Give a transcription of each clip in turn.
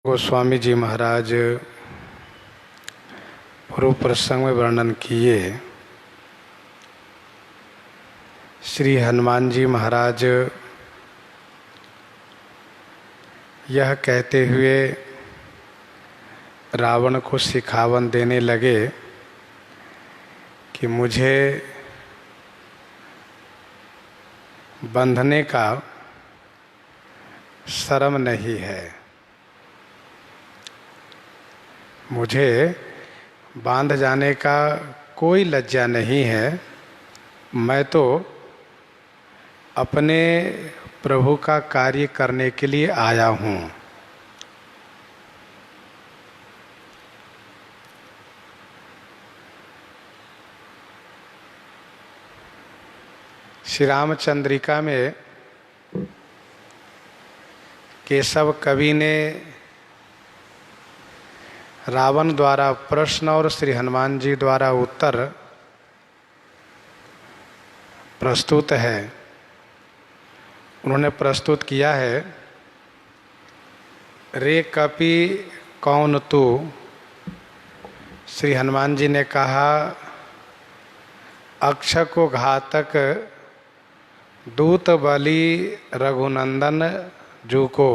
गोस्वामी जी महाराज पूर्व प्रसंग में वर्णन किए। श्री हनुमान जी महाराज यह कहते हुए रावण को सिखावन देने लगे कि मुझे बंधने का शर्म नहीं है, मुझे बांध जाने का कोई लज्जा नहीं है। मैं तो अपने प्रभु का कार्य करने के लिए आया हूँ। श्री रामचंद्रिका में केशव कवि ने रावण द्वारा प्रश्न और श्री हनुमान जी द्वारा उत्तर प्रस्तुत है। उन्होंने प्रस्तुत किया है, रे कपि कौन तू। श्री हनुमान जी ने कहा, अक्ष को घातक दूत बलि रघुनंदन जू को।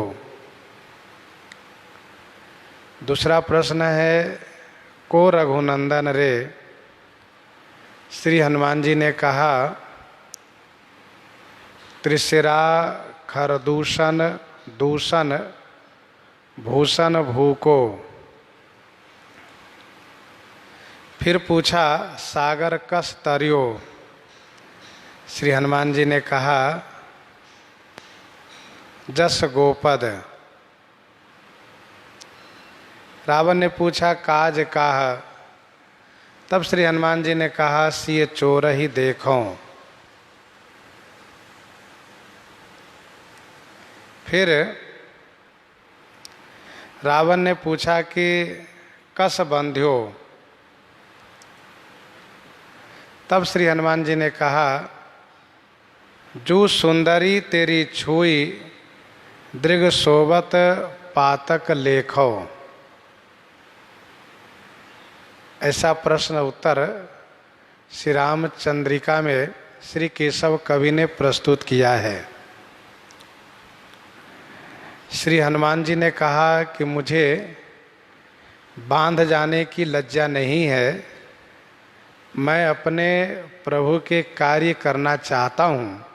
दूसरा प्रश्न है, को रघुनंदन रे। श्री हनुमान जी ने कहा, त्रिशिरा खरदूषण दूषण भूषण भू को। फिर पूछा, सागर कस तरियो। श्री हनुमान जी ने कहा, जस गोपद। रावण ने पूछा, काज काह। तब श्री हनुमान जी ने कहा, सिय चोर ही देखो। फिर रावण ने पूछा कि कस बंध्यो। तब श्री हनुमान जी ने कहा, जू सुंदरी तेरी छुई दृग सोबत पातक लेखो। ऐसा प्रश्न उत्तर श्री रामचंद्रिका में श्री केशव कवि ने प्रस्तुत किया है। श्री हनुमान जी ने कहा कि मुझे बांध जाने की लज्जा नहीं है, मैं अपने प्रभु के कार्य करना चाहता हूँ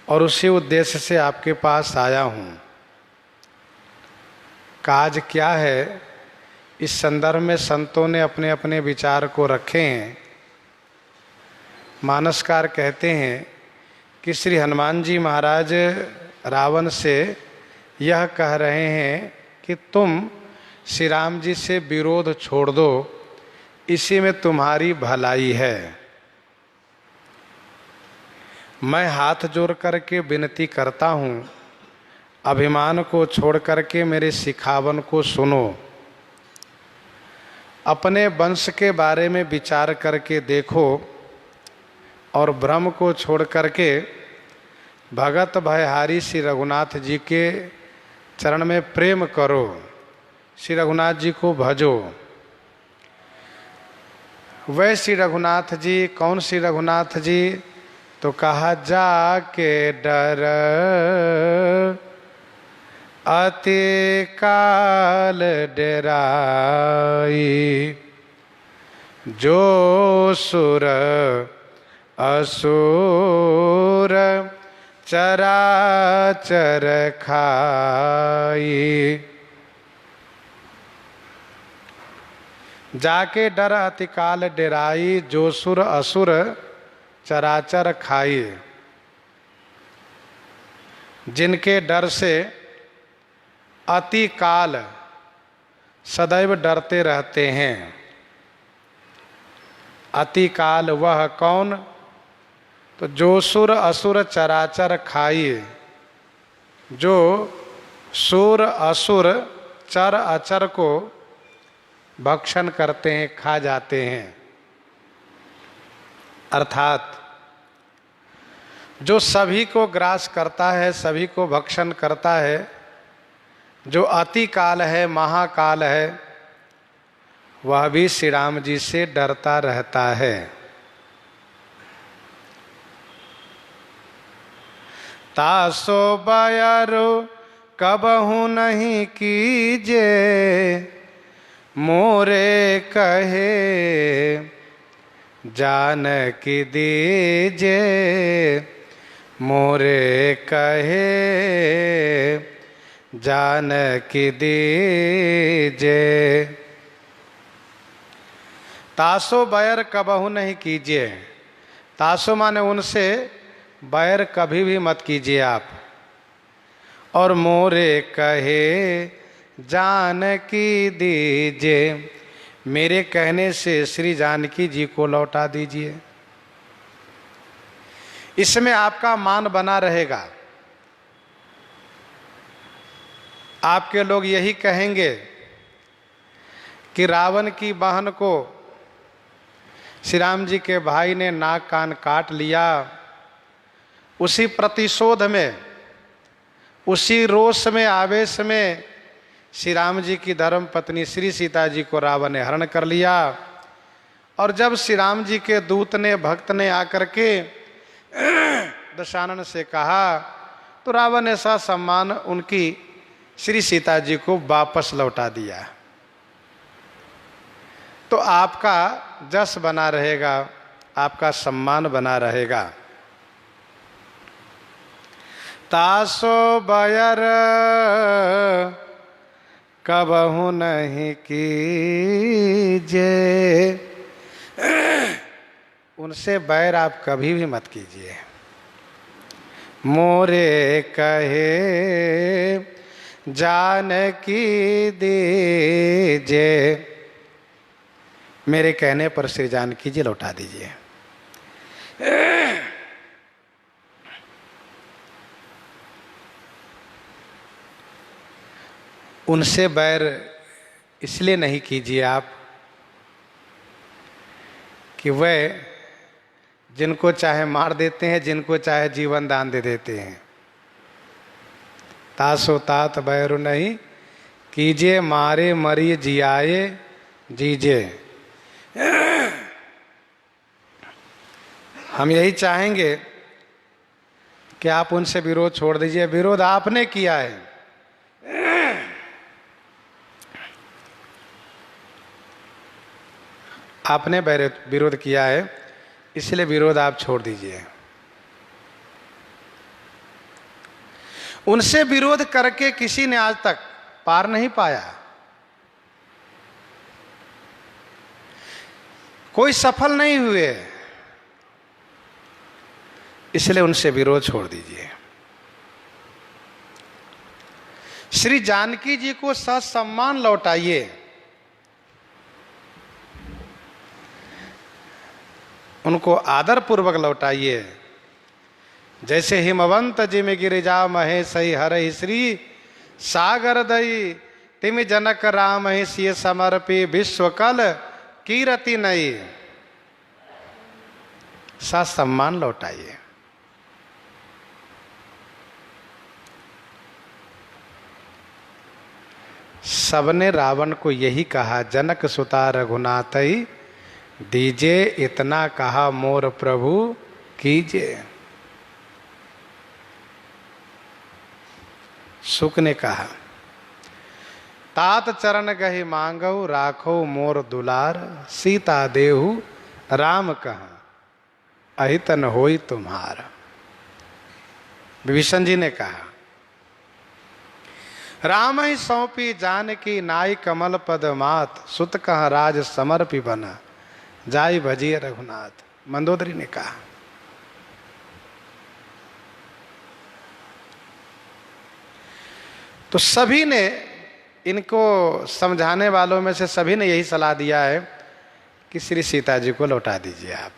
और उसी उद्देश्य से आपके पास आया हूँ। काज क्या है, इस संदर्भ में संतों ने अपने अपने विचार को रखे हैं। मानसकार कहते हैं कि श्री हनुमान जी महाराज रावण से यह कह रहे हैं कि तुम श्री राम जी से विरोध छोड़ दो, इसी में तुम्हारी भलाई है। मैं हाथ जोड़ करके विनती करता हूँ, अभिमान को छोड़ करके मेरे सिखावन को सुनो। अपने वंश के बारे में विचार करके देखो और भ्रम को छोड़ करके भगत भयहारी श्री रघुनाथ जी के चरण में प्रेम करो, श्री रघुनाथ जी को भजो। वह श्री रघुनाथ जी कौन श्री रघुनाथ जी? तो कहा, जाके डर अति काल डेराई, जो सुर असुर चराचर खाई। जाके डर अति काल डेराई, जो सुर असुर चराचर खाई। जिनके डर से अति काल सदैव डरते रहते हैं। अति काल वह कौन? तो जो सुर असुर चराचर खाइए, जो सुर असुर चर अचर को भक्षण करते हैं, खा जाते हैं। अर्थात जो सभी को ग्रास करता है, सभी को भक्षण करता है, जो अति काल है, महाकाल है, वह भी श्री राम जी से डरता रहता है। तासो बयरो कबहु नहीं कीजे, मोरे कहे जानकी दीजे, मोरे कहे जानकी दीजे। तासो बैर कबहु नहीं कीजिए। तासो माने उनसे बैर कभी भी मत कीजिए आप। और मोरे कहे जानकी दीजिए, मेरे कहने से श्री जानकी जी को लौटा दीजिए। इसमें आपका मान बना रहेगा। आपके लोग यही कहेंगे कि रावण की बहन को श्री राम जी के भाई ने नाक कान काट लिया। उसी प्रतिशोध में, उसी रोष में, आवेश में श्री राम जी की धर्म पत्नी श्री सीता जी को रावण ने हरण कर लिया। और जब श्री राम जी के दूत ने, भक्त ने आकर के दशानन से कहा, तो रावण ने ससम्मान उनकी श्री सीता जी को वापस लौटा दिया। तो आपका जस बना रहेगा, आपका सम्मान बना रहेगा। तासो बयर कबहु नहीं कीजे, उनसे बैर आप कभी भी मत कीजिए। मोरे कहे जानकी दीजिए, मेरे कहने पर श्री जानकी जी लौटा दीजिए। उनसे बैर इसलिए नहीं कीजिए आप कि वह जिनको चाहे मार देते हैं, जिनको चाहे जीवन दान दे देते हैं। तासो तात बैरु नहीं कीजिए, मारे मरिए जियाए जीजे। हम यही चाहेंगे कि आप उनसे विरोध छोड़ दीजिए। विरोध आपने किया है। आपने विरोध किया है, इसलिए विरोध आप छोड़ दीजिए। उनसे विरोध करके किसी ने आज तक पार नहीं पाया। कोई सफल नहीं हुए, इसलिए उनसे विरोध छोड़ दीजिए। श्री जानकी जी को ससम्मान लौटाइए। उनको आदर पूर्वक लौटाइए। जैसे हिमवंत जिमि गिरिजा महे सही हरहि श्री सागर दई, तिमि जनक राम ही सिय समर्पी विश्वकल कीरति नई। ससम्मान लौटाइए। सबने रावण को यही कहा, जनक सुता रघुनाथई दीजे, इतना कहा मोर प्रभु कीजे। सुक ने कहा, तात चरण गहि मांगऊ, राखो मोर दुलार, सीता देहु राम कहा, अहितन होई तुम्हारा। विभीषण जी ने कहा, राम ही सौंपी जानकी नाई, कमल पद मात, सुत कह राज समर्पी बना, जाई भजिए रघुनाथ। मंदोदरी ने कहा। तो सभी ने, इनको समझाने वालों में से सभी ने यही सलाह दिया है कि श्री सीता जी को लौटा दीजिए आप।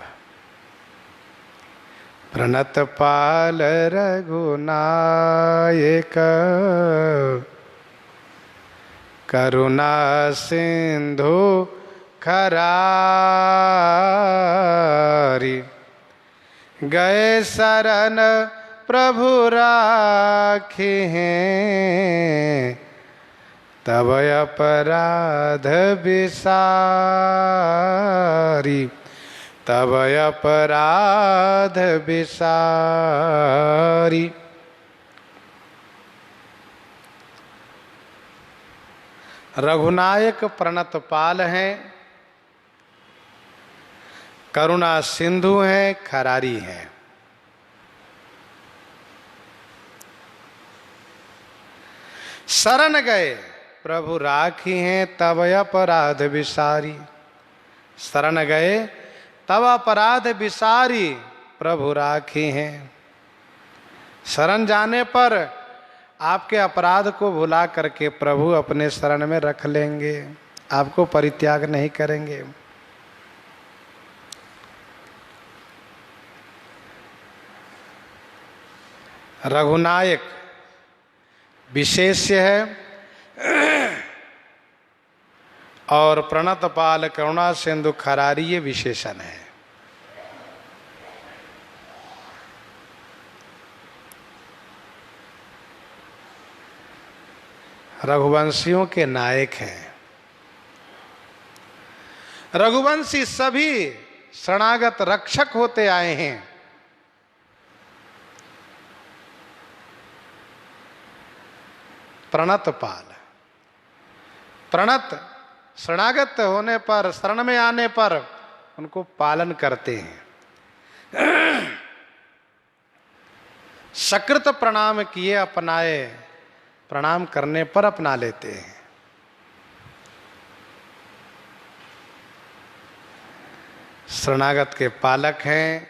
प्रणत पाल रघुनायक, करुणा सिंधु खरारी, गए शरण प्रभु राखे हैं, तब अपराध विसारी, तब अपराध विसारी। रघुनायक प्रणत पाल हैं, करुणा सिंधु हैं, खरारी हैं। शरण गए प्रभु राखी हैं, तब अपराध विसारी। शरण गए तब अपराध विसारी, प्रभु राखी हैं। शरण जाने पर आपके अपराध को भुला करके प्रभु अपने शरण में रख लेंगे, आपको परित्याग नहीं करेंगे। रघुनायक विशेष्य है और प्रणत पाल करुणा सिंधु खरारी ये विशेषण है। रघुवंशियों के नायक हैं। रघुवंशी सभी शरणागत रक्षक होते आए हैं। प्रणत पाल, प्रणत शरणागत होने पर, शरण में आने पर उनको पालन करते हैं। सकृत प्रणाम किए अपनाए, प्रणाम करने पर अपना लेते हैं। शरणागत के पालक हैं।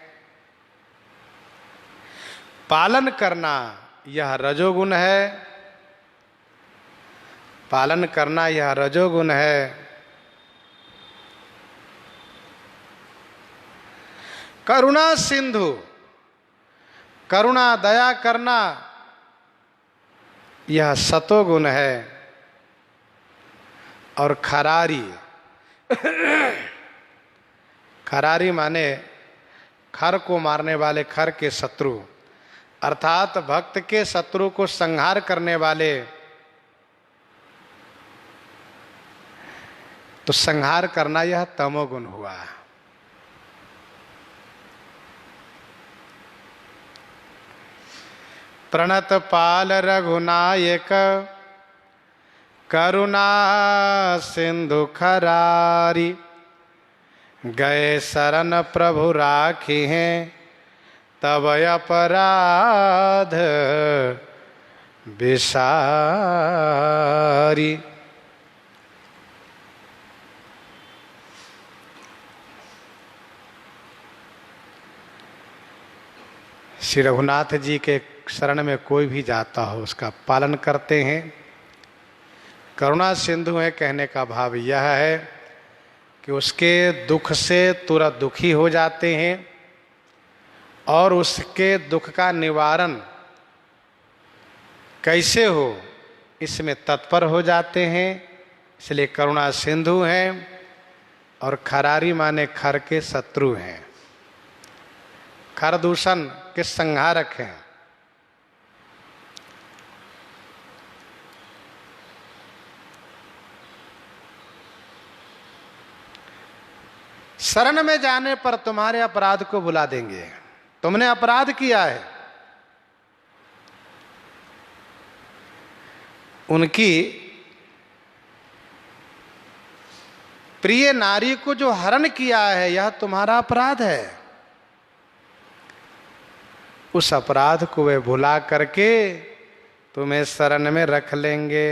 पालन करना यह रजोगुण है, पालन करना यह रजोगुण है। करुणा सिंधु, करुणा दया करना यह सतोगुण है। और खरारी, खरारी माने खर को मारने वाले, खर के शत्रु, अर्थात भक्त के शत्रु को संहार करने वाले। तो संहार करना यह तमोगुण हुआ। प्रणत पाल रघुनायक, करुणा सिंधु खरारी। गए शरण प्रभु राखी हैं, तब अपराध विसारी। श्री रघुनाथ जी के शरण में कोई भी जाता हो उसका पालन करते हैं। करुणा सिंधु है कहने का भाव यह है कि उसके दुख से तुरंत दुखी हो जाते हैं और उसके दुख का निवारण कैसे हो इसमें तत्पर हो जाते हैं। इसलिए करुणा सिंधु हैं। और खरारी माने खर के शत्रु हैं, खर दूषण के संहारक हैं। शरण में जाने पर तुम्हारे अपराध को भुला देंगे। तुमने अपराध किया है, उनकी प्रिय नारी को जो हरण किया है यह तुम्हारा अपराध है। उस अपराध को वे भुला करके तुम्हें शरण में रख लेंगे।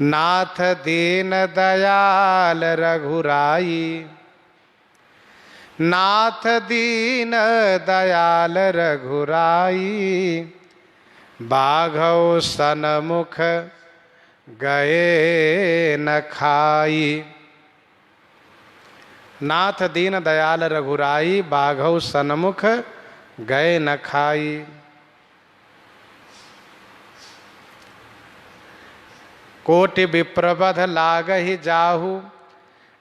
नाथ दीन दयाल रघुराई, नाथ दीन दयाल रघुराई। बाघौ सनमुख गए न खाई। नाथ दीन दयाल रघुराई, बाघौ सनमुख गए न खाई। कोटि विप्रबध लागहि जाहु,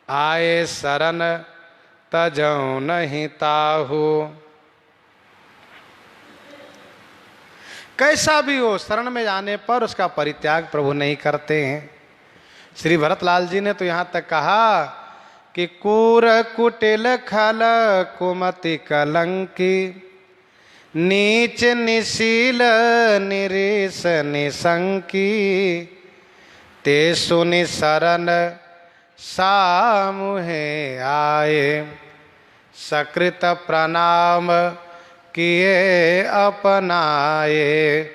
आए शरण तजौ नहीं ताहु। कैसा भी हो, शरण में जाने पर उसका परित्याग प्रभु नहीं करते हैं। श्री भरतलाल जी ने तो यहाँ तक कहा कि कूर कुटिल खल कुमति कलंकी, नीच निशील निरीश निशंकी, ते सुनि शरण सामुहे आए, सकृत प्रणाम किए अपनाए।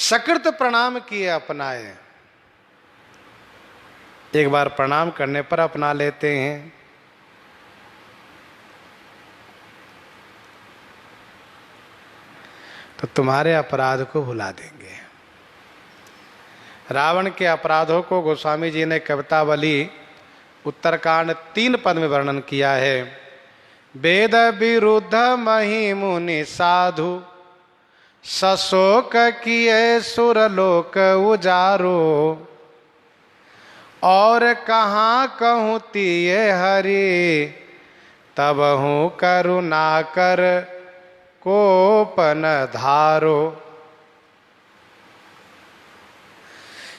सकृत प्रणाम किए अपनाए, एक बार प्रणाम करने पर अपना लेते हैं। तो तुम्हारे अपराध को भुला देंगे। रावण के अपराधों को गोस्वामी जी ने कवितावली उत्तरकांड 3 पद में वर्णन किया है। वेद विरुद्ध मही मुनि साधु, सशोक किए सुरलोक उजारो, और कहाँ कहूँ तिये हरि, तब हूँ करुणा कर कोपन धारो।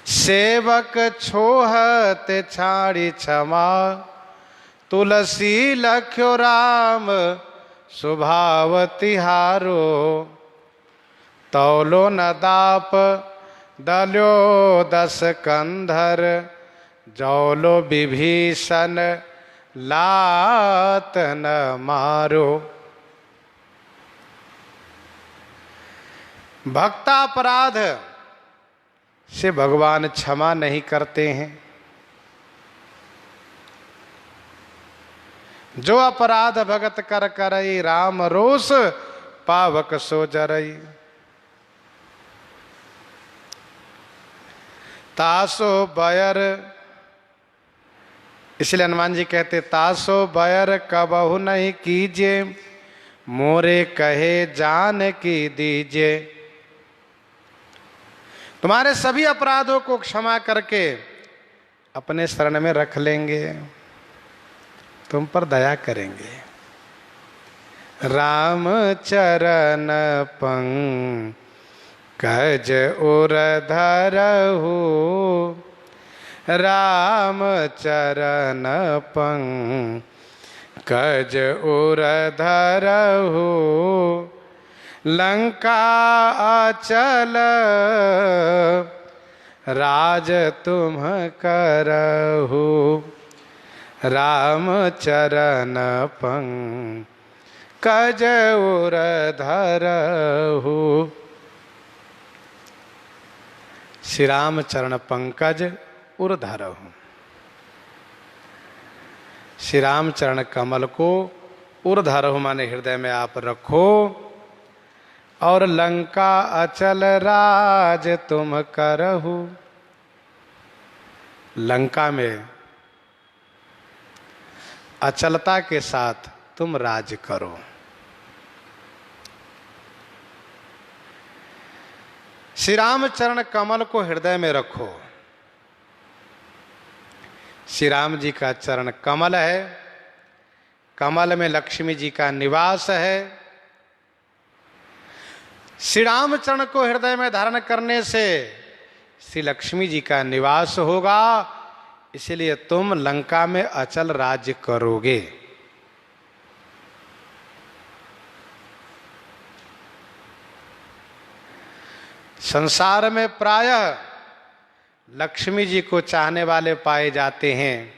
सेवक छोहत छाड़ी क्षमा, तुलसी लख्यो राम स्वभाव तिहारो, तौलो न दाप दल्यो 10 कंधर, जौलो विभीषण लात न मारो। भक्तापराध से भगवान क्षमा नहीं करते हैं। जो अपराध भगत कर करई, राम रोष पावक सो जरई। तासो बयर, इसलिए हनुमान जी कहते तासो बयर कबहु नहीं कीजिए, मोरे कहे जान की दीजिए। तुम्हारे सभी अपराधों को क्षमा करके अपने शरण में रख लेंगे, तुम पर दया करेंगे। राम चरण पंकज उर धरहु, राम चरण पंकज उर धरहु, लंका अचल राज तुम करहु, राम चरण पंकज उर धरहु। श्री राम चरण पंकज उर धरहु। श्री राम चरण कमल को उर धरहु माने हृदय में आप रखो, और लंका अचल राज तुम करहु। लंका में अचलता के साथ तुम राज करो। श्री राम चरण कमल को हृदय में रखो। श्री राम जी का चरण कमल है, कमल में लक्ष्मी जी का निवास है। श्री राम चरण को हृदय में धारण करने से श्री लक्ष्मी जी का निवास होगा, इसलिए तुम लंका में अचल राज्य करोगे। संसार में प्रायः लक्ष्मी जी को चाहने वाले पाए जाते हैं,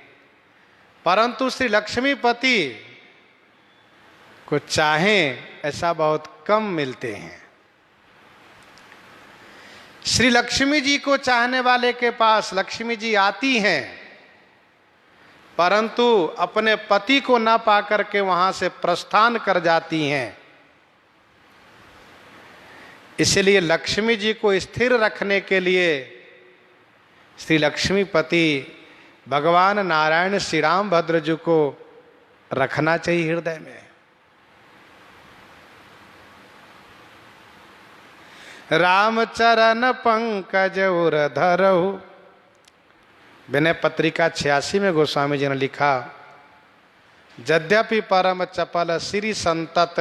परंतु श्री लक्ष्मीपति को चाहें ऐसा बहुत कम मिलते हैं। श्री लक्ष्मी जी को चाहने वाले के पास लक्ष्मी जी आती हैं, परंतु अपने पति को न पाकर के वहां से प्रस्थान कर जाती हैं। इसलिए लक्ष्मी जी को स्थिर रखने के लिए श्री लक्ष्मीपति भगवान नारायण श्री रामभद्र जी को रखना चाहिए हृदय में। राम चरण पंकज उर धरहु। विनय पत्रिका 86 में गोस्वामी जी ने लिखा, यद्यपि परम चपल श्री संतत,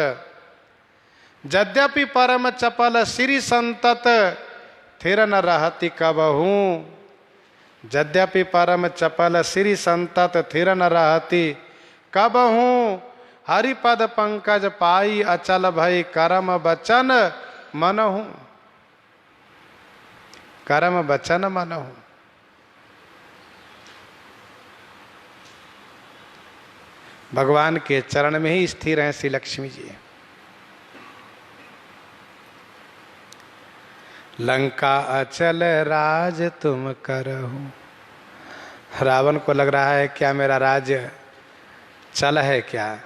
यद्यपि परम चपल श्री संतत थिर न रहती कबहू। यद्यपि परम चपल श्री संतत थिर न रहती कबहू। हरिपद पंकज पाई अचल भई करम बचन मनहु। करम बचन मनहु। भगवान के चरण में ही स्थिर हैं श्री लक्ष्मी जी। लंका अचल राज तुम करहु। रावण को लग रहा है क्या मेरा राज्य चल है क्या,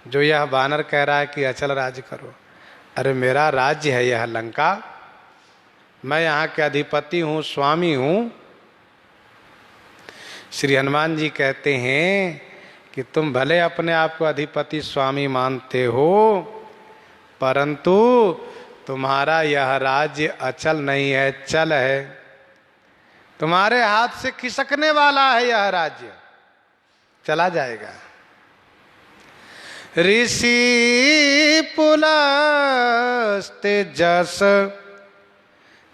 जो यह बानर कह रहा है कि अचल राज करो। अरे मेरा राज्य है यह लंका, मैं यहाँ के अधिपति हूँ, स्वामी हूँ। श्री हनुमान जी कहते हैं कि तुम भले अपने आप को अधिपति स्वामी मानते हो, परंतु तुम्हारा यह राज्य अचल नहीं है, चल है। तुम्हारे हाथ से खिसकने वाला है यह राज्य, चला जाएगा। ऋषि पुलस्ते जस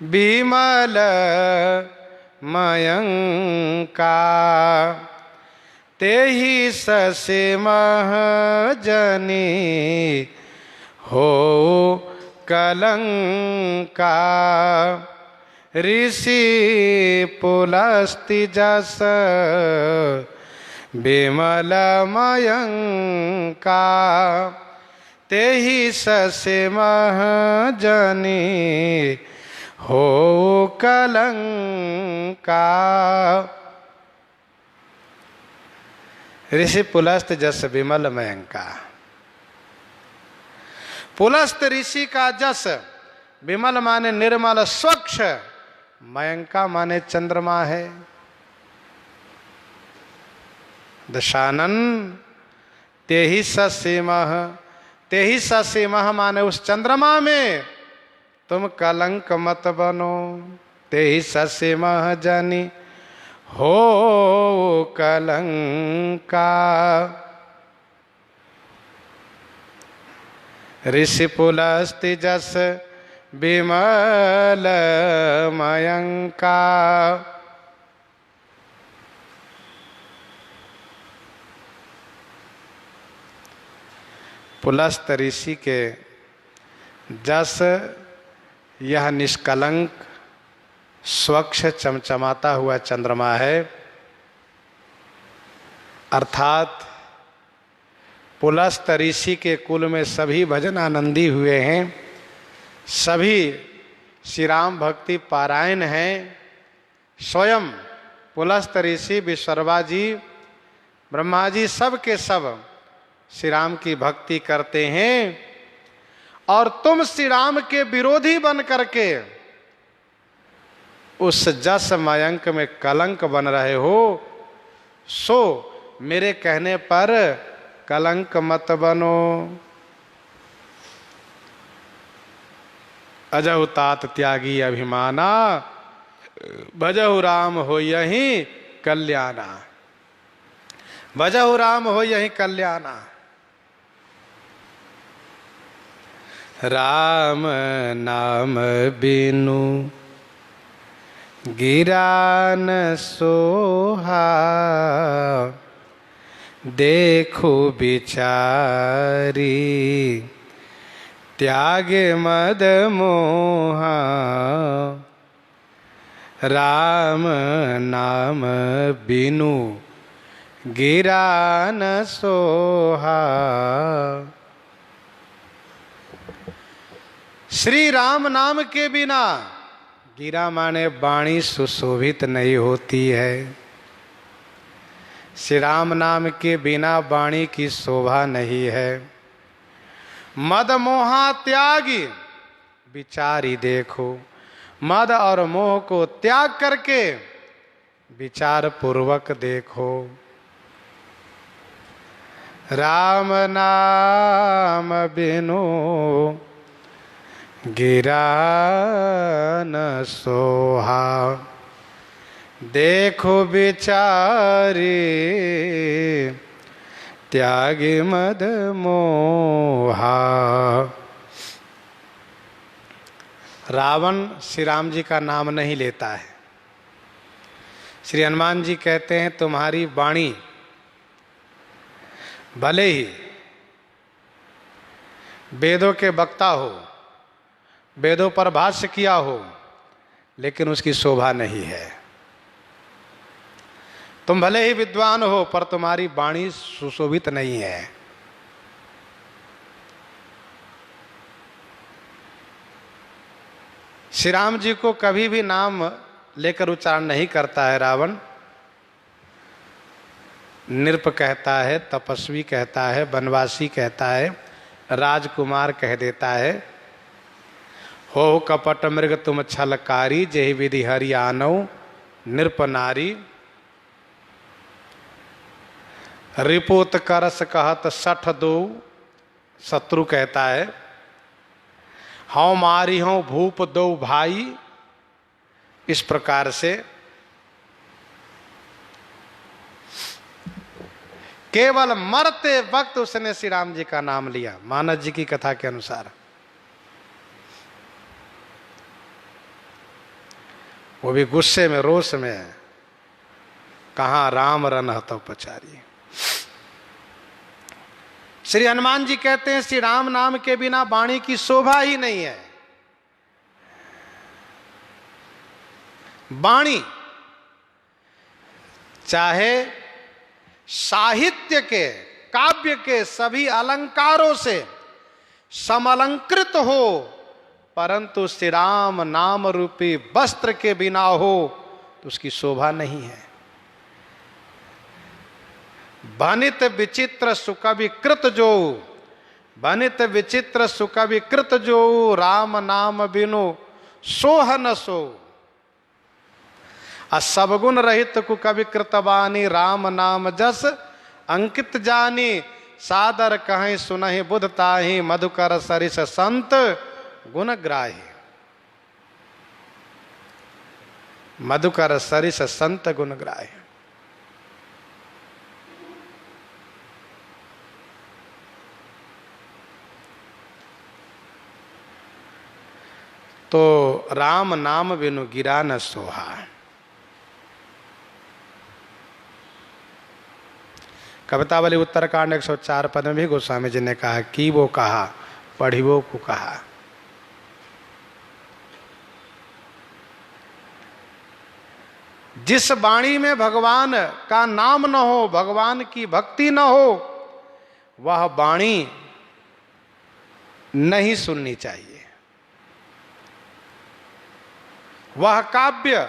विमल मयंका। तेहि ससे महजनी हो कलंका। ऋषि पुलस्ति जस विमल मयंका। तेहि ससे महजनी हो कलंका। ऋषि पुलस्त जस विमल मयंका। पुलस्त ऋषि का जस, विमल माने निर्मल स्वच्छ, मयंका माने चंद्रमा है। दशानन तेहि ससीमह। तेहि ससीमह माने उस चंद्रमा में तुम कलंक मत बनो। तेहि ससीमह जनी हो कलंका। ऋषि पुलस्ति जस विमल मयंका। पुलस्त ऋषि के जस यह निष्कलंक स्वच्छ चमचमाता हुआ चंद्रमा है। अर्थात पुलस्त ऋषि के कुल में सभी भजन आनंदी हुए हैं, सभी श्री राम भक्ति पारायण हैं। स्वयं पुलस्त ऋषि विश्वकर्मा जी, ब्रह्मा जी, सब के सब श्री राम की भक्ति करते हैं। और तुम श्री राम के विरोधी बन करके उस जस मयंक में कलंक बन रहे हो, सो मेरे कहने पर कलंक मत बनो। अजहु तात त्यागी अभिमाना। भजहु राम हो यही कल्याणा। भजहु राम हो यही कल्याणा। राम नाम बिनु गिरा न सोहा। देखो बिचारी त्यागे मद मोहा। राम नाम बिनु गिरा न सोहा। श्री राम नाम के बिना, गिरा माने वाणी सुशोभित नहीं होती है। श्री राम नाम के बिना वाणी की शोभा नहीं है। मद मोहा त्यागी विचारी देखो। मद और मोह को त्याग करके विचार पूर्वक देखो। राम नाम बिनु गिरा न सोहा। देखो बिचारी त्यागी मद मोहा। रावण श्री राम जी का नाम नहीं लेता है। श्री हनुमान जी कहते हैं तुम्हारी वाणी भले ही वेदों के वक्ता हो, वेदों पर भाष्य किया हो, लेकिन उसकी शोभा नहीं है। तुम भले ही विद्वान हो पर तुम्हारी वाणी सुशोभित नहीं है। श्री राम जी को कभी भी नाम लेकर उच्चारण नहीं करता है रावण। नृप कहता है, तपस्वी कहता है, वनवासी कहता है, राजकुमार कह देता है। हो कपट मृग तुम छलकारी, जेहि विधि हरि आनौ नृप नारी। रिपोत करस कहत सठ दो, शत्रु कहता है। हौ मारी हूँ भूप दो भाई। इस प्रकार से केवल मरते वक्त उसने श्री राम जी का नाम लिया। मानस जी की कथा के अनुसार वो भी गुस्से में, रोष में, कहाँ राम रन हतो पचारी। श्री हनुमान जी कहते हैं श्री राम नाम के बिना वाणी की शोभा ही नहीं है। वाणी चाहे साहित्य के, काव्य के सभी अलंकारों से समलंकृत हो, परंतु श्री राम नाम रूपी वस्त्र के बिना हो तो उसकी शोभा नहीं है। बनित विचित्र सुकविकृत जो, बनित विचित्र सुकविकृत जो, राम नाम बिनु सोह न सो। असबगुण रहित कुकविकृत वाणी, राम नाम जस अंकित जानी। सादर कहीं सुनहि बुध ताहि, मधुकर सरिस संत गुण ग्राही। मधुकर सरिस संत गुण ग्राही। तो राम नाम बिनु गिरा न सोहा। कवितावली उत्तरकांड 104 पद में भी गोस्वामी जी ने कहा कि वो कहा, पढ़िवो को कहा। जिस वाणी में भगवान का नाम न हो, भगवान की भक्ति न हो, वह वाणी नहीं सुननी चाहिए। वह काव्य,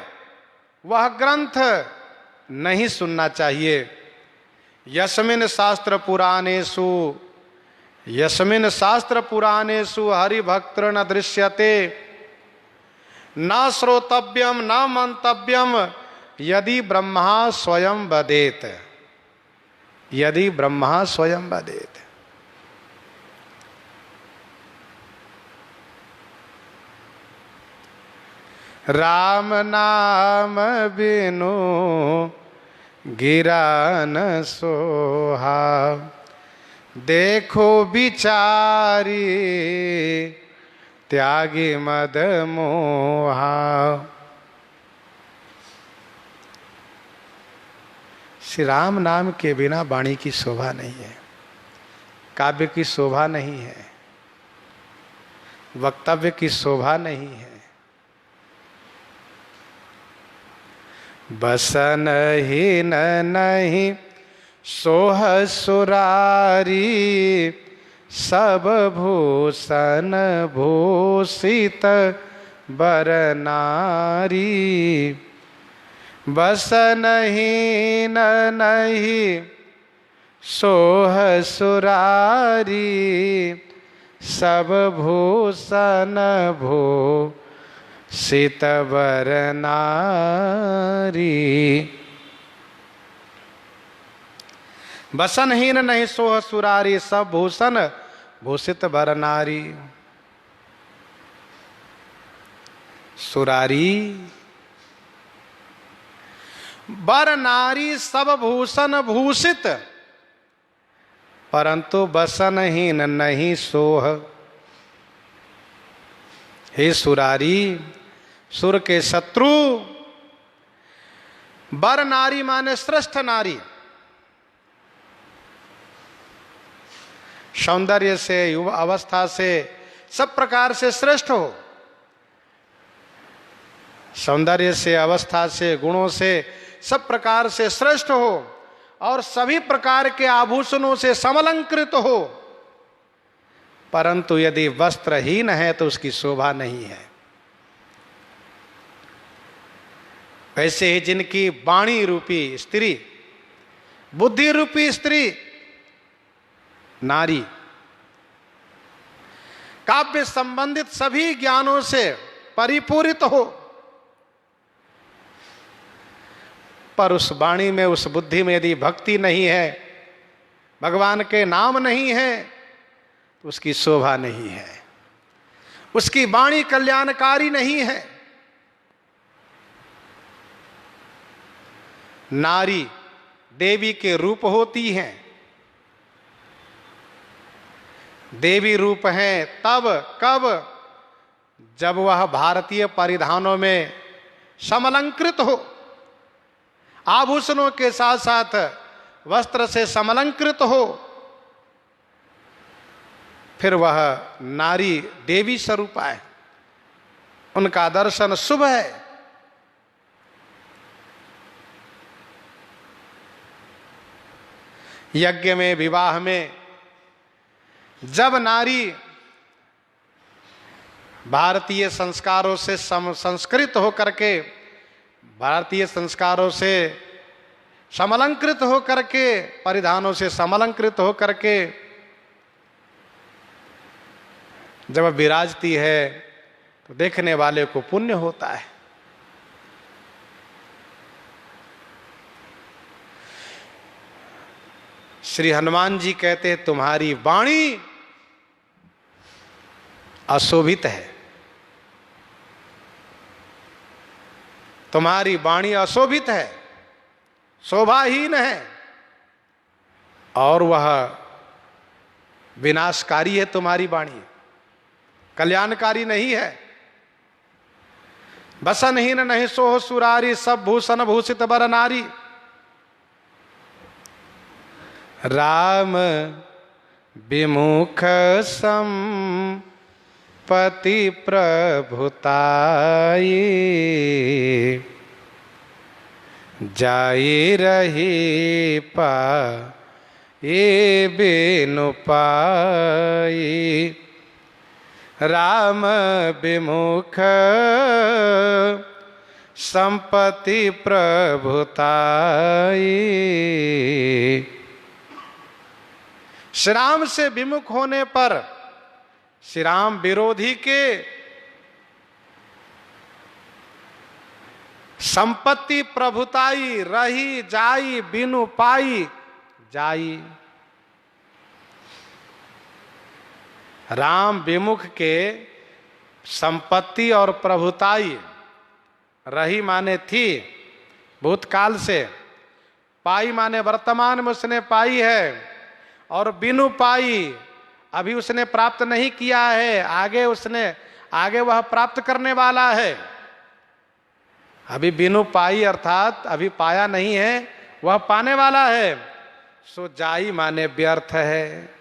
वह ग्रंथ नहीं सुनना चाहिए। यस्मिन् शास्त्र पुराणेषु, यस्मिन् शास्त्र पुराणेषु हरिभक्त्र न दृश्यते, न श्रोतव्यम न मंतव्यम, यदि ब्रह्मा स्वयं वदेत, यदि ब्रह्मा स्वयं वदेत। राम नाम बिनु गिरा न सोहा, देखो बिचारी त्यागी मद मोहा। श्री राम नाम के बिना वाणी की शोभा नहीं है, काव्य की शोभा नहीं है, वक्तव्य की शोभा नहीं है। बसन ही न नहीं सोह सुरारी, सब भूषण भूषित बर नारी। बसन ही न नहीं सोह सुरारी, सब भूषण भूषित बर नारी। बसनहीन नहीं सोह सुरारी, सब भूषण भूषित बर नारी। सुरारी बर नारी सब भूषण भूषित, परंतु बसनहीन नहीं सोह। हे सुरारी, सुर के शत्रु, बर नारी माने श्रेष्ठ नारी, सौंदर्य से, युवा अवस्था से, सब प्रकार से श्रेष्ठ हो। सौंदर्य से, अवस्था से, गुणों से, सब प्रकार से श्रेष्ठ हो और सभी प्रकार के आभूषणों से समलंकृत हो, परंतु यदि वस्त्रहीन है तो उसकी शोभा नहीं है। वैसे ही जिनकी वाणी रूपी स्त्री, बुद्धि रूपी स्त्री नारी, काव्य संबंधित सभी ज्ञानों से परिपूरित हो, पर उस वाणी में, उस बुद्धि में यदि भक्ति नहीं है, भगवान के नाम नहीं है, तो उसकी शोभा नहीं है, उसकी वाणी कल्याणकारी नहीं है। नारी देवी के रूप होती हैं, देवी रूप हैं तब कब, जब वह भारतीय परिधानों में समलंकृत हो, आभूषणों के साथ साथ वस्त्र से समलंकृत हो, फिर वह नारी देवी स्वरूपा है, उनका दर्शन शुभ है। यज्ञ में, विवाह में जब नारी भारतीय संस्कारों से संस्कृत होकर के, भारतीय संस्कारों से समलंकृत होकर के, परिधानों से समलंकृत होकर के जब विराजती है तो देखने वाले को पुण्य होता है। श्री हनुमान जी कहते हैं तुम्हारी वाणी अशोभित है, तुम्हारी वाणी अशोभित है, शोभाहीन है, और वह विनाशकारी है। तुम्हारी वाणी कल्याणकारी नहीं है। बसनहीन नहीं सोह सुरारी, सब भूषण भूषित बर नारी। राम विमुख संपत्ति प्रभुताई, जाई रही पाए बिनु पाई। राम विमुख संपत्ति प्रभुताई। श्री राम से विमुख होने पर, श्री राम विरोधी के संपत्ति प्रभुताई, रही जाई बिनु पाई। जाई, राम विमुख के संपत्ति और प्रभुताई, रही माने थी भूतकाल से, पाई माने वर्तमान में उसने पाई है, और बिनु पाई अभी उसने प्राप्त नहीं किया है, आगे वह प्राप्त करने वाला है। अभी बिनु पाई अर्थात अभी पाया नहीं है, वह पाने वाला है। सो जाई माने व्यर्थ है।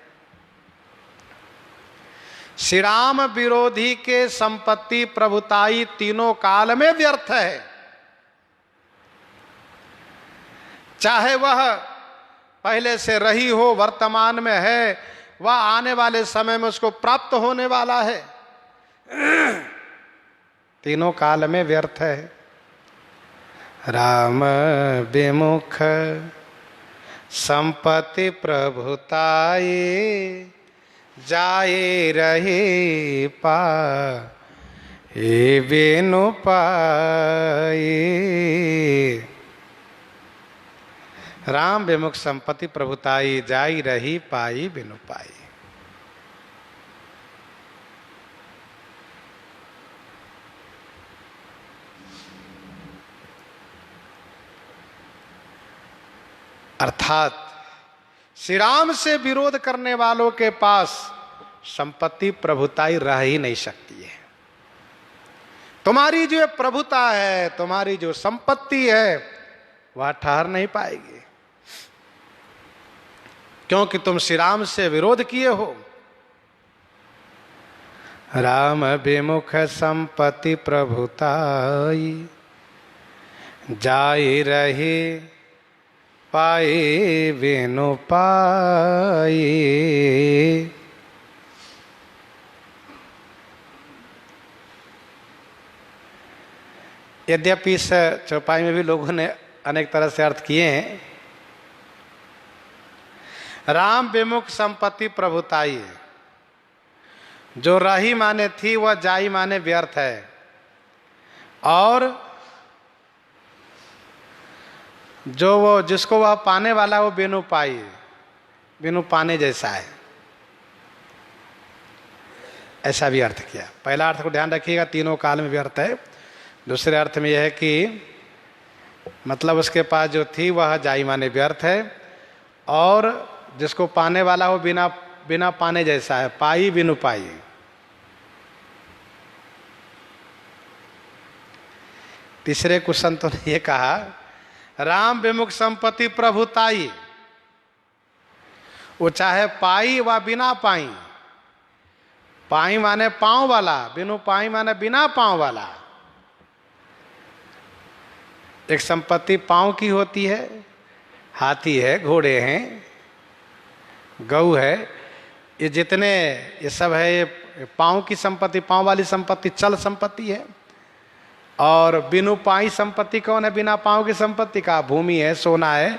श्री राम विरोधी के संपत्ति प्रभुताई तीनों काल में व्यर्थ है। चाहे वह पहले से रही हो, वर्तमान में है, वह आने वाले समय में उसको प्राप्त होने वाला है, तीनों काल में व्यर्थ है। राम विमुख संपत्ति प्रभुताई, जाए रहे पाए बिनु पाए। राम विमुख संपत्ति प्रभुताई, जाई रही पाई बिनु पाई। अर्थात श्री राम से विरोध करने वालों के पास संपत्ति प्रभुताई रह ही नहीं सकती है। तुम्हारी जो प्रभुता है, तुम्हारी जो संपत्ति है, वह ठहर नहीं पाएगी, क्योंकि तुम श्री राम से विरोध किए हो। राम विमुख संपत्ति प्रभुताई, जाई रही पाई बिनु पाई। यद्यपि इस चौपाई में भी लोगों ने अनेक तरह से अर्थ किए हैं। राम विमुख संपत्ति प्रभुताई, जो रही माने थी वह जाई माने व्यर्थ है, और जो वो जिसको वह पाने वाला वो बिनु पाई, बिनु पाने जैसा है, ऐसा भी अर्थ किया। पहला अर्थ को ध्यान रखिएगा, तीनों काल में व्यर्थ है। दूसरे अर्थ में यह है कि मतलब उसके पास जो थी वह जाई माने व्यर्थ है, और जिसको पाने वाला वो बिना बिना पाने जैसा है, पाई बिनु पाई। तीसरे कुछ संतों ने यह कहा, राम विमुख संपत्ति प्रभुताई, वो चाहे पाई व बिना पाई। पाई माने पांव वाला, बिनु पाई माने बिना पांव वाला। एक संपत्ति पांव की होती है, हाथी है, घोड़े हैं, गऊ है, ये जितने ये सब है, ये पांव की संपत्ति, पांव वाली संपत्ति चल संपत्ति है। और बिनु पाई संपत्ति कौन है? बिना पांव की संपत्ति का भूमि है, सोना है,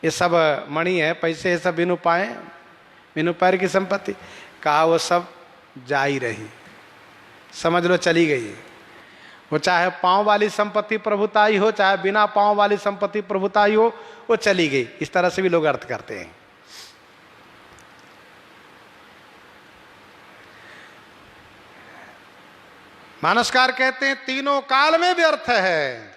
ये सब मणि है, पैसे, ये सब बिनु पाए, बिनु पैर की संपत्ति। कहा वो सब जा ही रही, समझ लो चली गई। वो चाहे पांव वाली संपत्ति प्रभुताई हो, चाहे बिना पांव वाली संपत्ति प्रभुताई हो, वो चली गई। इस तरह से भी लोग अर्थ करते हैं। मानसकार कहते हैं तीनों काल में व्यर्थ है,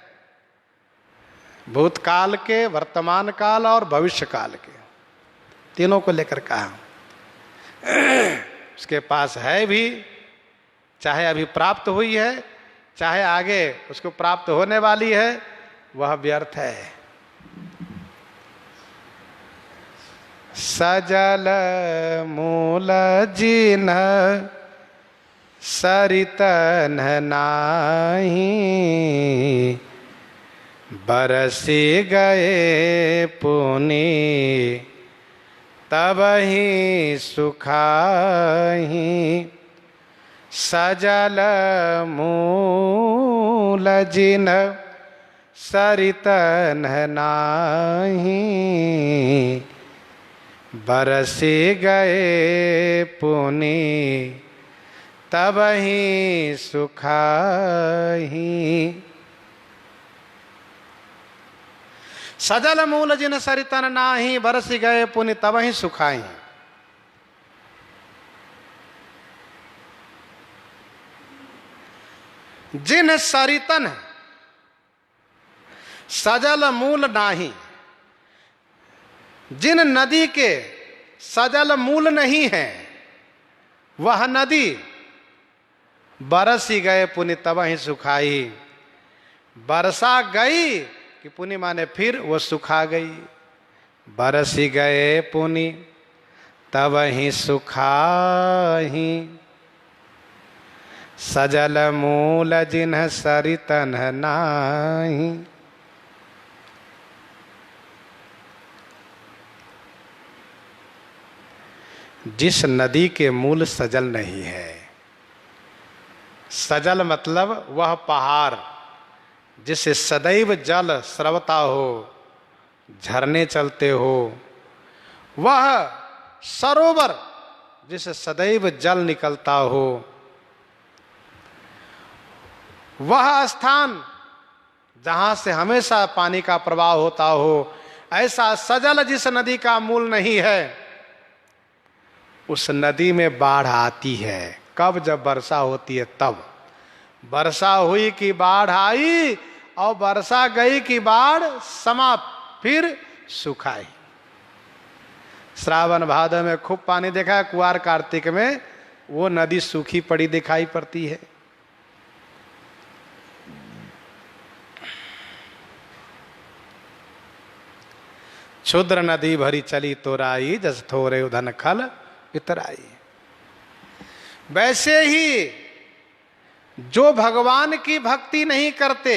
भूतकाल के, वर्तमान काल और भविष्य काल के, तीनों को लेकर कहा। उसके पास है भी, चाहे अभी प्राप्त हुई है, चाहे आगे उसको प्राप्त होने वाली है, वह व्यर्थ है। सजल मूल जिन सरितन नाही, बरसी गए पुनि तब ही सुखाही। सजल मूल जिन सरितन नाही, बरसी गए पुनि तब ही सुखाही। सजल मूल जिन सरितन नाही, बरसी गए पुनि तब ही सुखाही। जिन सरितन सजल मूल नाही, जिन नदी के सजल मूल नहीं है, वह नदी बरसी गए पुनि तब ही सुखाई। बरसा गई कि पुनि माने फिर वो सुखा गई। बरसी गए पुनि तब ही सुखाही। सजल मूल जिन्ह सरितन नाही। जिस नदी के मूल सजल नहीं है, सजल मतलब वह पहाड़ जिससे सदैव जल स्रवता हो, झरने चलते हो, वह सरोवर जिससे सदैव जल निकलता हो, वह स्थान जहां से हमेशा पानी का प्रवाह होता हो, ऐसा सजल जिस नदी का मूल नहीं है, उस नदी में बाढ़ आती है। कब? जब वर्षा होती है तब। वर्षा हुई कि बाढ़ आई, और वर्षा गई कि बाढ़ समाप्त, फिर सुखाई। श्रावण भादव में खूब पानी देखा है, कुआर कार्तिक में वो नदी सूखी पड़ी दिखाई पड़ती है। क्षुद्र नदी भरी चली तोराई, जस थोरे उधन खल इतराई। वैसे ही जो भगवान की भक्ति नहीं करते,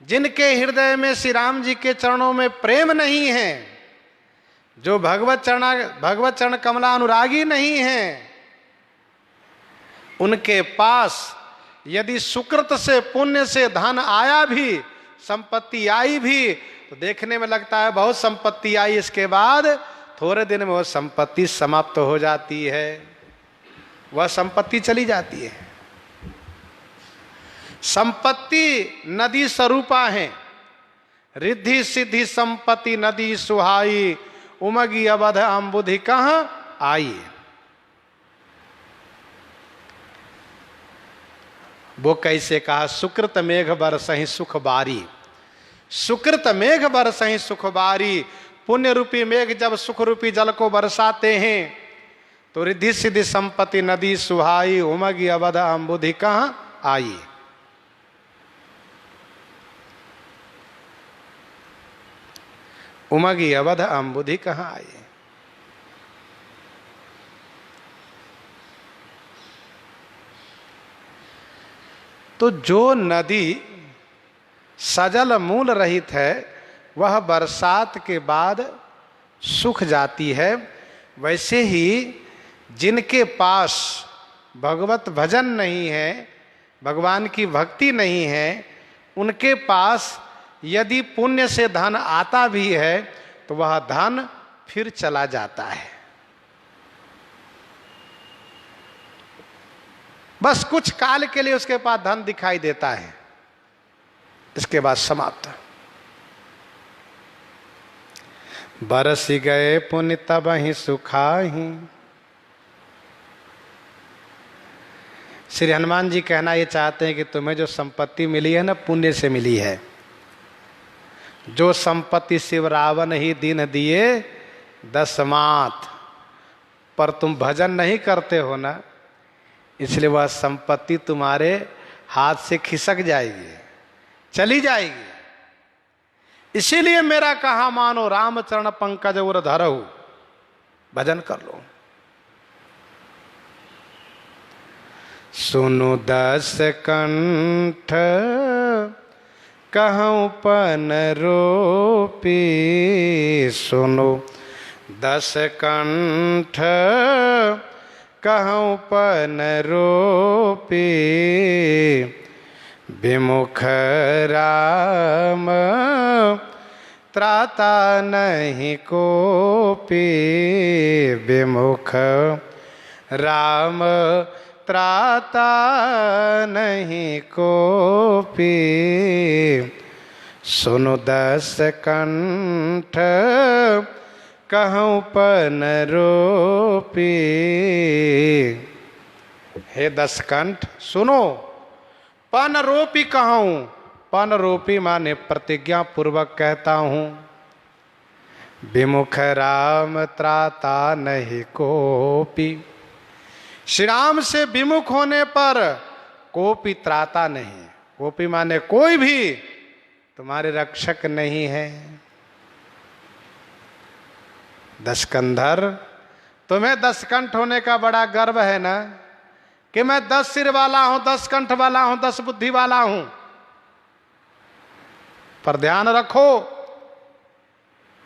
जिनके हृदय में श्री राम जी के चरणों में प्रेम नहीं है, जो भगवत चरण कमला अनुरागी नहीं है, उनके पास यदि सुकृत से पुण्य से धन आया भी, संपत्ति आई भी, तो देखने में लगता है बहुत संपत्ति आई, इसके बाद थोड़े दिन में वो संपत्ति समाप्त हो जाती है, वह संपत्ति चली जाती है। संपत्ति नदी स्वरूपा है, रिद्धि सिद्धि संपत्ति नदी सुहाई, उमगी अवध अम्बुधि कहां आई। वो कैसे कहा, सुकृत मेघ बरसहि सुख बारी, सुकृत मेघ बरसहि सुख बारी। पुण्य रूपी मेघ जब सुख रूपी जल को बरसाते हैं तो रिद्धि सिद्धि संपत्ति नदी सुहाई, उमगी अवध अम्बुधि कहां आई। उमगी अवध अम्बुधि कहां आई। तो जो नदी सजल मूल रहित है वह बरसात के बाद सूख जाती है, वैसे ही जिनके पास भगवत भजन नहीं है, भगवान की भक्ति नहीं है, उनके पास यदि पुण्य से धन आता भी है तो वह धन फिर चला जाता है, बस कुछ काल के लिए उसके पास धन दिखाई देता है, इसके बाद समाप्त। बरस गए पुण्य तब ही सुखाही। श्री हनुमान जी कहना ये चाहते हैं कि तुम्हें जो संपत्ति मिली है ना, पुण्य से मिली है। जो संपत्ति शिव रावण ही दिन दिए 10 मात, पर तुम भजन नहीं करते हो ना, इसलिए वह संपत्ति तुम्हारे हाथ से खिसक जाएगी, चली जाएगी। इसीलिए मेरा कहा मानो, रामचरण पंकज उर धरहु, भजन कर लो। सुनु 10 कंठ कहूँ पन रोपी, सुनो 10 कंठ कहूँ पन रोपी, विमुख राम त्राता नहीं कोपी, विमुख राम त्राता नहीं कोपी। सुनो 10 कंठ कहूँ पन रोपी। हे 10 कंठ सुनो, पन रोपी कहूँ, पन रोपी माने प्रतिज्ञा पूर्वक कहता हूँ, विमुख राम त्राता नहीं कोपी। श्री राम से विमुख होने पर कोपी त्राता नहीं, कोपी माने कोई भी तुम्हारे रक्षक नहीं है। 10 कंधर, तुम्हें 10 कंठ होने का बड़ा गर्व है ना, कि मैं 10 सिर वाला हूं, 10 कंठ वाला हूं, 10 बुद्धि वाला हूं। पर ध्यान रखो,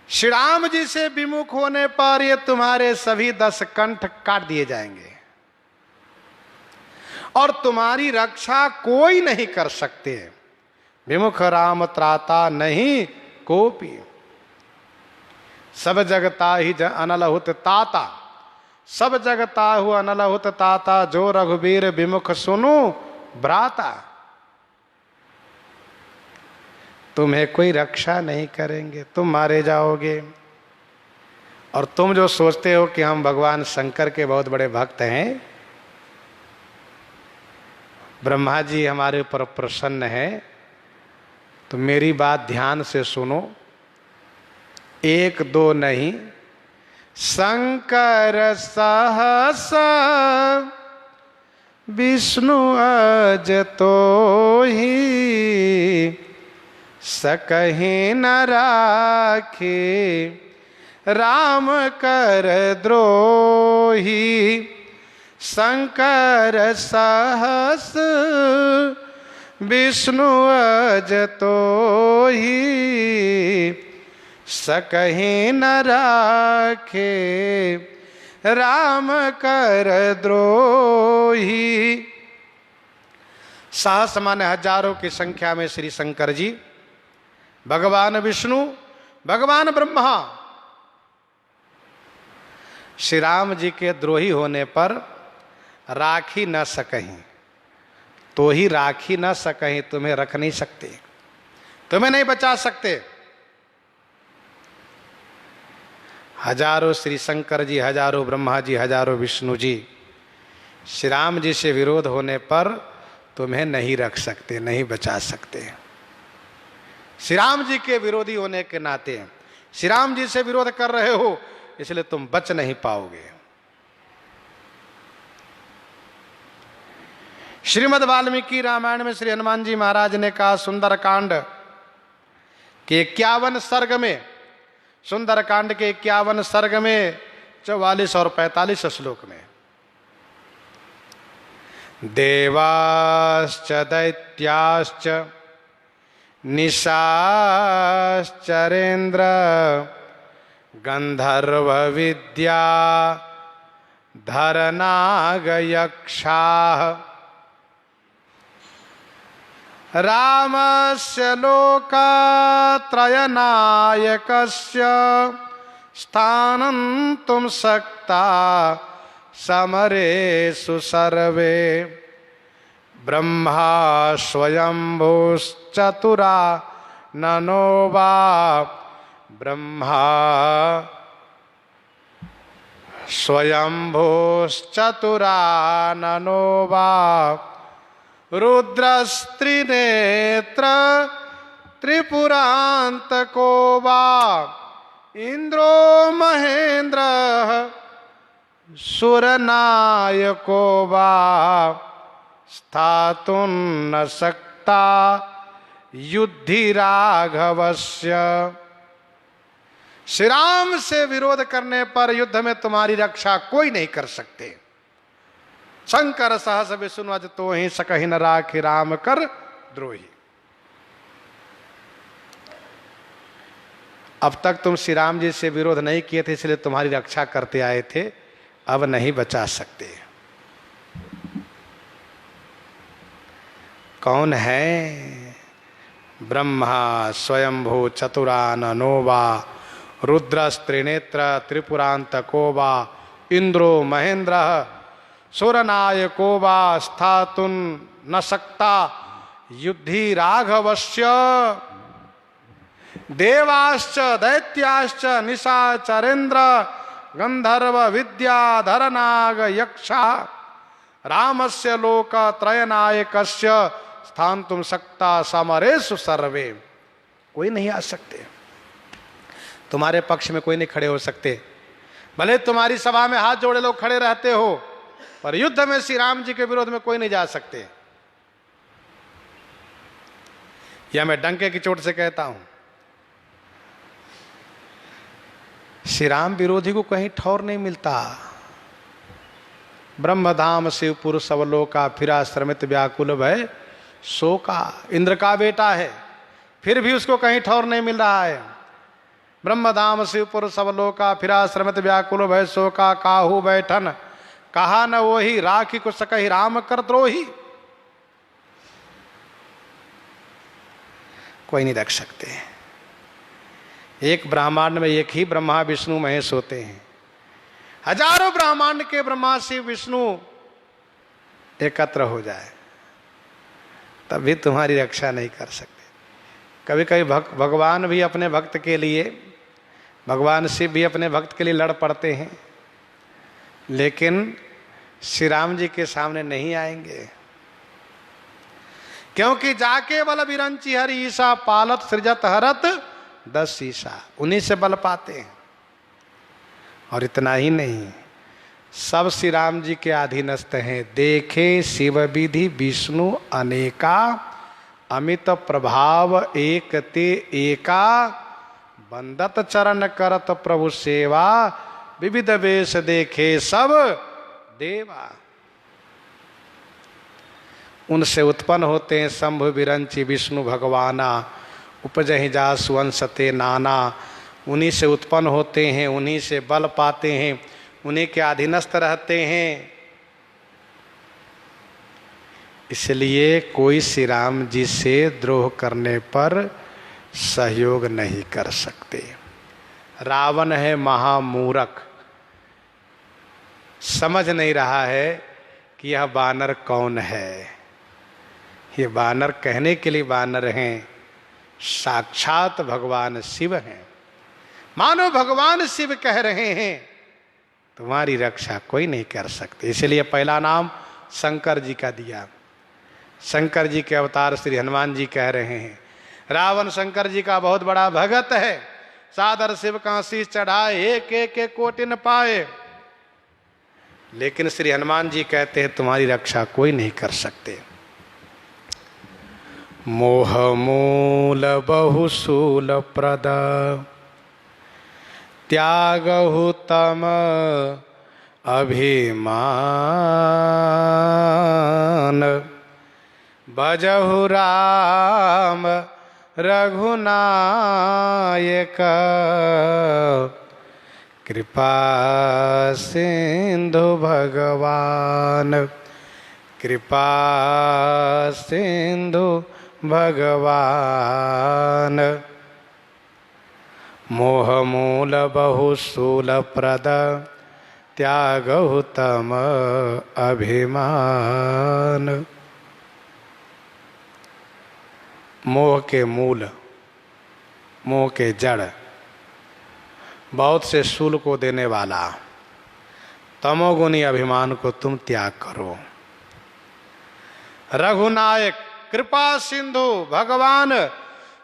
श्री राम जी से विमुख होने पर ये तुम्हारे सभी 10 कंठ काट दिए जाएंगे और तुम्हारी रक्षा कोई नहीं कर सकते। विमुख राम त्राता नहीं कोपी, सब जगता ही अनलहुत ताता, सब जगता हु अनलहुत ताता, जो रघुवीर विमुख सुनु भ्राता। तुम्हें कोई रक्षा नहीं करेंगे, तुम मारे जाओगे। और तुम जो सोचते हो कि हम भगवान शंकर के बहुत बड़े भक्त हैं, ब्रह्मा जी हमारे ऊपर प्रसन्न है, तो मेरी बात ध्यान से सुनो। 1 2 नहीं, शंकर सहस विष्णु अज तो ही, सकहि न राखे राम कर द्रोही, शंकर सहस विष्णु अजतोही, सकहि न राखे राम कर द्रोही। सहस माने हजारों की संख्या में श्री शंकर जी, भगवान विष्णु, भगवान ब्रह्मा श्री राम जी के द्रोही होने पर राखी न सकहीं, तो ही राखी न सकहीं, तुम्हें रख नहीं सकते, तुम्हें नहीं बचा सकते। हजारों श्री शंकर जी, हजारों ब्रह्मा जी, हजारों विष्णु जी, श्री राम जी से विरोध होने पर तुम्हें नहीं रख सकते, नहीं बचा सकते। श्री राम जी के विरोधी होने के नाते श्री राम जी से विरोध कर रहे हो, इसलिए तुम बच नहीं पाओगे। श्रीमद् वाल्मीकि रामायण में श्री हनुमान जी महाराज ने कहा सुंदर कांड के 51 सर्ग में, सुंदर कांड के 51 सर्ग में 44 और 45 श्लोक में, देवाश्च दैत्याश्च निशाश्चरेन्द्र गंधर्व विद्या धरनागयक्षाः रामस्य लोकत्रयनायकस्य स्थानं तुम सक्ता समरेषु सर्वे ब्रह्मा स्वयंभूश्चतुरा ननो वा ब्रह्मा स्वयंभूश्चतुराननो वा रुद्रस्त्रिनेत्र त्रिपुरान्तको वा इंद्रो महेन्द्रः सुरनायको वा स्थातुं न सक्ता युद्धि राघवस्य। श्री राम से विरोध करने पर युद्ध में तुम्हारी रक्षा कोई नहीं कर सकते। शंकर सहस विष्णु अजतोहि, सकहि न राखि राम कर द्रोही। अब तक तुम श्री राम जी से विरोध नहीं किए थे, इसलिए तुम्हारी रक्षा करते आए थे, अब नहीं बचा सकते। कौन है? ब्रह्मा स्वयंभू चतुराननो वा रुद्रस्त्रिनेत्र त्रिपुरांतको वा इंद्रो महेन्द्र सुरनायको वा स्थातुं न सक्ता युद्धि राघवस्य। देवाश्च दैत्याश्च निशाचरेन्द्र गंधर्व विद्याधर नाग यक्षा रामस्य लोकत्रयनायकस्य स्थान्तुं सक्ता समरेषु सर्वे। कोई नहीं आ सकते, तुम्हारे पक्ष में कोई नहीं खड़े हो सकते। भले तुम्हारी सभा में हाथ जोड़े लोग खड़े रहते हो, पर युद्ध में श्री राम जी के विरोध में कोई नहीं जा सकते। यह मैं डंके की चोट से कहता हूं। श्री राम विरोधी को कहीं ठौर नहीं मिलता। ब्रह्मधाम शिवपुर सबलोका फिरा श्रमित व्याकुल भय शोका। इंद्र का बेटा है, फिर भी उसको कहीं ठौर नहीं मिल रहा है। ब्रह्मधाम शिवपुर सबलोका फिरा श्रमित व्याकुल भय शोका। काहू बैठन कहा न वही, राखी को सकहि राम कर द्रोही। कोई नहीं रख सकते। एक ब्रह्मांड में एक ही ब्रह्मा विष्णु महेश होते हैं। हजारों ब्रह्मांड के ब्रह्मा शिव विष्णु एकत्र हो जाए तब भी तुम्हारी रक्षा नहीं कर सकते। कभी कभी भगवान भी अपने भक्त के लिए, भगवान शिव भी अपने भक्त के लिए लड़ पड़ते हैं, लेकिन श्री राम जी के सामने नहीं आएंगे, क्योंकि जाके बल बिरंची हरि ईसा पालत सृजत हरत 10 ईसा। उन्हीं से बल पाते हैं। और इतना ही नहीं, सब श्री राम जी के अधीनस्थ हैं। देखे शिव विधि विष्णु अनेका अमित प्रभाव एक ते एका, बंदत चरण करत प्रभु सेवा, विविध वेश देखे सब देवा। उनसे उत्पन्न होते हैं शंभु विरंची विष्णु भगवाना, उपजहि जासु वंशते नाना। उन्हीं से उत्पन्न होते हैं, उन्हीं से बल पाते हैं, उन्हीं के अधीनस्थ रहते हैं। इसलिए कोई श्री राम जी से द्रोह करने पर सहयोग नहीं कर सकते। रावण है महामूर्ख, समझ नहीं रहा है कि यह वानर कौन है। ये वानर कहने के लिए वानर हैं, साक्षात भगवान शिव हैं। मानो भगवान शिव कह रहे हैं तुम्हारी रक्षा कोई नहीं कर सकते। इसलिए पहला नाम शंकर जी का दिया। शंकर जी के अवतार श्री हनुमान जी कह रहे हैं। रावण शंकर जी का बहुत बड़ा भगत है, सादर शिव का शीश चढ़ाए, एक एक एक कोटि न पाए। लेकिन श्री हनुमान जी कहते हैं तुम्हारी रक्षा कोई नहीं कर सकते। मोह मूल बहुशूल प्रद, त्यागहु तम अभिमान, भजहु राम रघुनायक, कृपा सिंधु भगवान, कृपा सिंधु भगवान। मोह मूल बहुशूल प्रद, त्यागहु तम अभिमान। मोह के मूल, मोह के जड़, बहुत से शूल को देने वाला तमोगुणी अभिमान को तुम त्याग करो। रघुनायक कृपा सिंधु भगवान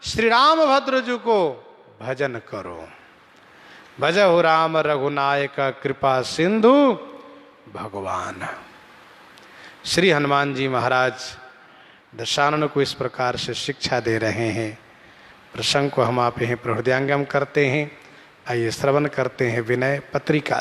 श्री रामभद्र जी को भजन करो। भजहु राम रघुनायक कृपा सिंधु भगवान। श्री हनुमान जी महाराज दशानन को इस प्रकार से शिक्षा दे रहे हैं। प्रसंग को हम आप यहीं प्रहृदयंगम करते हैं। आइए श्रवण करते हैं विनय पत्रिका।